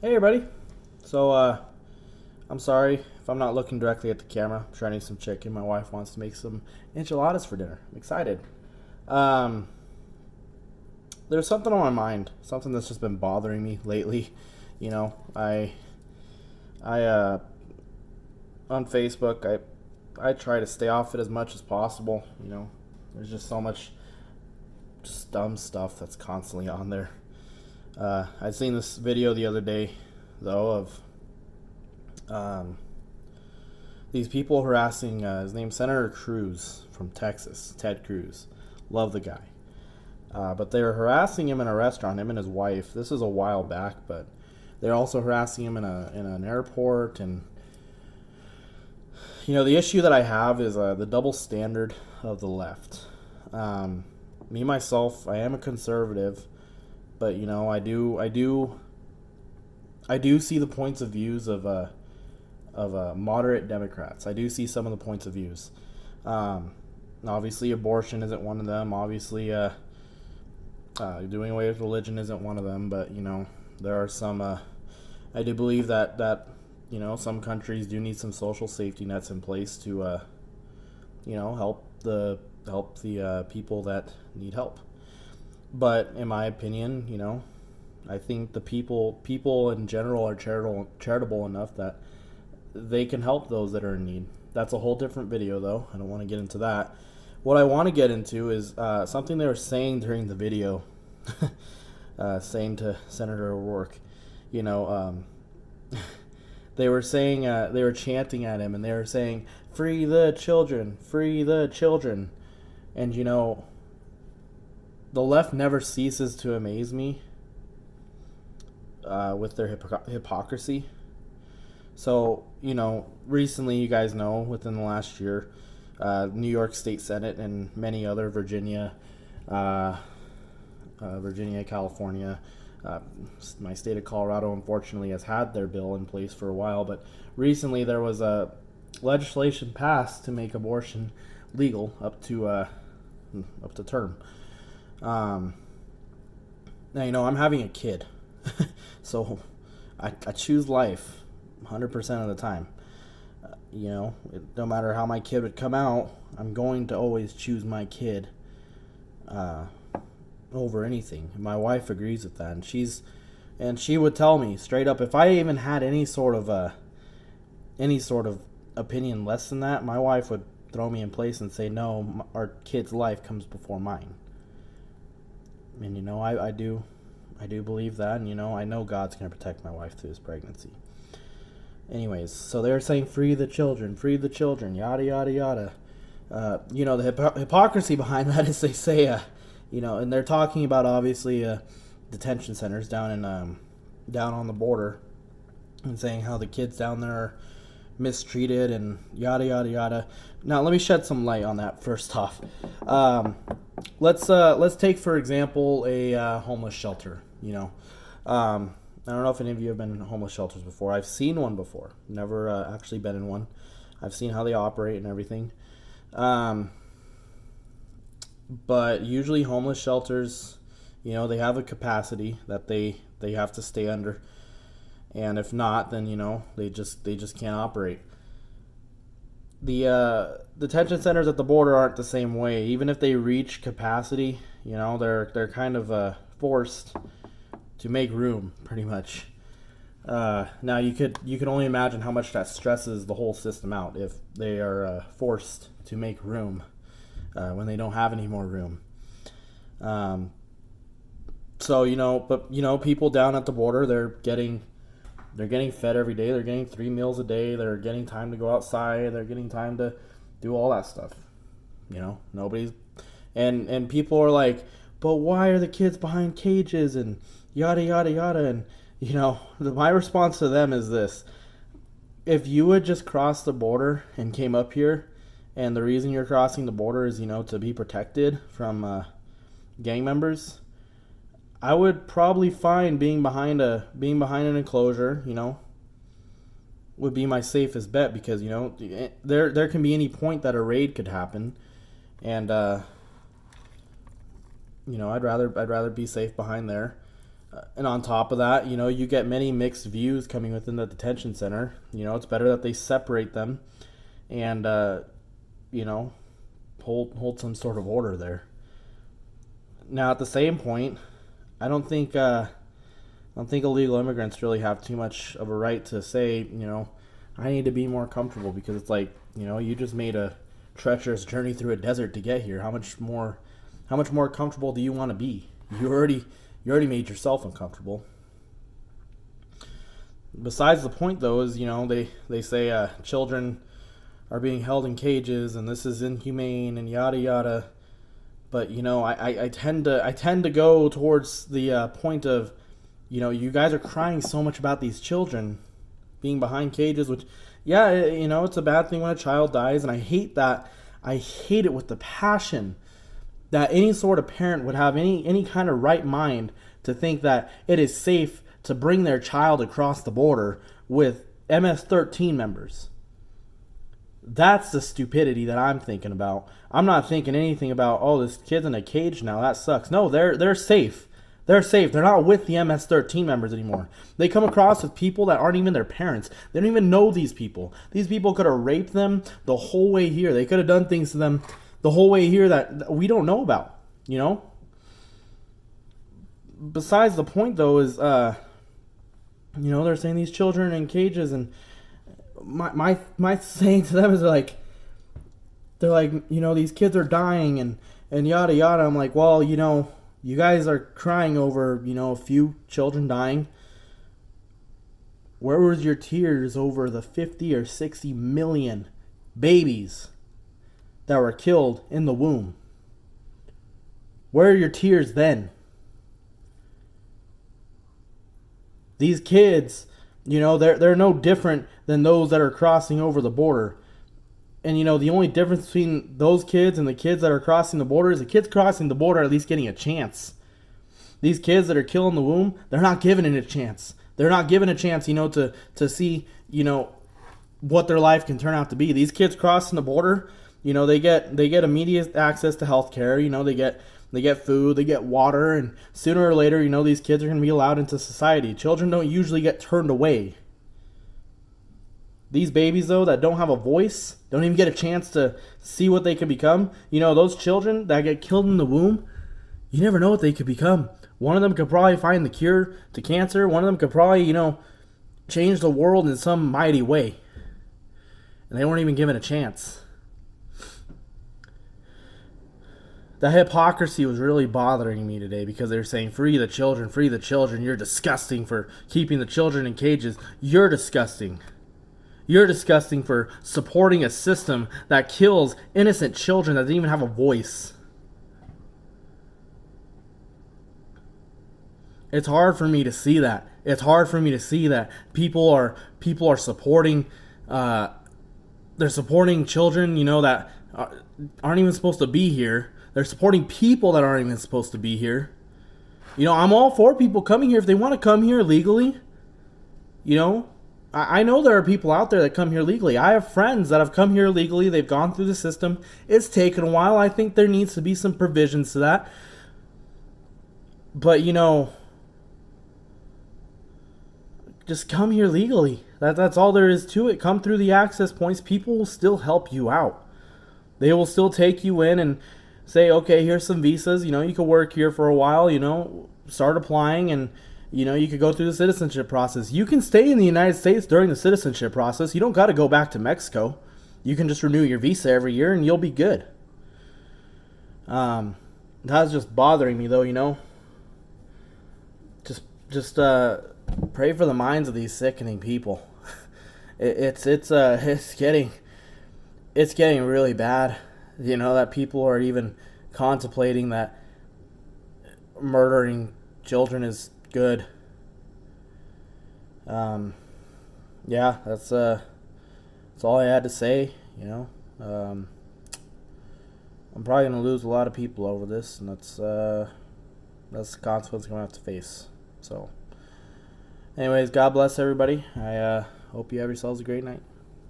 Hey everybody. So I'm sorry if I'm not looking directly at the camera. I'm trying to eat some chicken. My wife wants to make some enchiladas for dinner. I'm excited. Um, there's something on my mind. Something that's just been bothering me lately. You know, I on Facebook. I try to stay off it as much as possible. There's just so much just dumb stuff that's constantly on there. I'd seen this video the other day, though, of um, these people harassing his name's Senator Cruz from Texas, Ted Cruz. Love the guy. But they were harassing him in a restaurant, him and his wife. This is a while back, but they're also harassing him in an airport. And the issue that I have is the double standard of the left. Me myself, I am a conservative, but I do see the points of views of moderate Democrats. I do see some of the points of views. Obviously, abortion isn't one of them. Obviously, doing away with religion isn't one of them. But there are some. I do believe that some countries do need some social safety nets in place to help the people that need help. But in my opinion, I think the people in general are charitable enough that they can help those that are in need. That's a whole different video, though. I don't want to get into that. What I want to get into is something they were saying during the video, saying to Senator O'Rourke. They were saying they were chanting at him, and they were saying, "Free the children, free the children," and the left never ceases to amaze me with their hypocrisy. So, recently, you guys know, within the last year, New York State Senate and many other Virginia, California, my state of Colorado, unfortunately, has had their bill in place for a while. But recently, there was a legislation passed to make abortion legal up to term. Now, I'm having a kid, so I choose life 100% of the time. No matter how my kid would come out, I'm going to always choose my kid over anything. My wife agrees with that, and she would tell me straight up, if I even had any sort of opinion less than that, my wife would throw me in place and say, no, our kid's life comes before mine. And I do believe that, and I know God's going to protect my wife through this pregnancy. Anyways, so they're saying free the children, yada yada yada. The hypocrisy behind that is they say, and they're talking about obviously detention centers down on the border, and saying how the kids down there are mistreated and yada yada yada. Now let me shed some light on that first off. Let's take for example a homeless shelter. I don't know if any of you have been in homeless shelters before. I've seen one before. Never actually been in one. I've seen how they operate and everything. But usually homeless shelters, they have a capacity that they have to stay under. And if not, then, they just can't operate. The detention centers at the border aren't the same way. Even if they reach capacity, they're kind of forced to make room, pretty much. Now you can only imagine how much that stresses the whole system out if they are forced to make room when they don't have any more room. People down at the border, they're getting fed every day. They're getting 3 meals a day. They're getting time to go outside. They're getting time to do all that stuff. Nobody's and people are like, but why are the kids behind cages and yada yada yada? And my response to them is this: if you would just cross the border and came up here, and the reason you're crossing the border is to be protected from gang members, I would probably find being behind an enclosure, would be my safest bet, because there can be any point that a raid could happen, and I'd rather be safe behind there. And on top of that, you get many mixed views coming within the detention center. It's better that they separate them and, you know, hold some sort of order there. Now, at the same point, I don't think illegal immigrants really have too much of a right to say, I need to be more comfortable, because it's like, you just made a treacherous journey through a desert to get here. How much more comfortable do you want to be? You already made yourself uncomfortable. Besides the point, though, is, they say children are being held in cages and this is inhumane and yada yada. But I tend to go towards the point of, you guys are crying so much about these children being behind cages, which, yeah, it's a bad thing when a child dies, and I hate that. I hate it with the passion that any sort of parent would have any kind of right mind to think that it is safe to bring their child across the border with MS-13 members. That's the stupidity that I'm thinking about. I'm not thinking anything about, oh, this kid's in a cage now, that sucks. No, they're safe. They're safe. They're not with the MS-13 members anymore. They come across with people that aren't even their parents. They don't even know these people. These people could have raped them the whole way here. They could have done things to them the whole way here that we don't know about, Besides the point, though, is, they're saying these children in cages, and my saying to them is they're like, these kids are dying and yada yada. I'm like, well, you guys are crying over, a few children dying. Where was your tears over the 50 or 60 million babies that were killed in the womb? Where are your tears then? These kids, they're no different than those that are crossing over the border. And, the only difference between those kids and the kids that are crossing the border is the kids crossing the border are at least getting a chance. These kids that are killing the womb, they're not given it a chance. They're not given a chance, to see, what their life can turn out to be. These kids crossing the border, they get immediate access to health care. They get food, they get water, and sooner or later, these kids are going to be allowed into society. Children don't usually get turned away. These babies, though, that don't have a voice, don't even get a chance to see what they could become. Those children that get killed in the womb, you never know what they could become. One of them could probably find the cure to cancer. One of them could probably, change the world in some mighty way. And they weren't even given a chance. The hypocrisy was really bothering me today, because they were saying, free the children, you're disgusting for keeping the children in cages. You're disgusting. You're disgusting for supporting a system that kills innocent children that didn't even have a voice. It's hard for me to see that. It's hard for me to see that people are supporting, they're supporting children, that aren't even supposed to be here. They're supporting people that aren't even supposed to be here. I'm all for people coming here if they want to come here legally. I know there are people out there that come here legally. I have friends that have come here legally. They've gone through the system. It's taken a while. I think there needs to be some provisions to that. But, just come here legally. That's all there is to it. Come through the access points. People will still help you out. They will still take you in and say, okay, here's some visas. You could work here for a while, start applying, and you could go through the citizenship process. You can stay in the United States during the citizenship process. You don't got to go back to Mexico. You can just renew your visa every year and you'll be good. That's just bothering me, though, Just pray for the minds of these sickening people. It's getting really bad. That people are even contemplating that murdering children is good. Yeah, that's all I had to say. I'm probably gonna lose a lot of people over this, and that's the consequence I'm gonna have to face. So, anyways, God bless everybody. I hope you have yourselves a great night.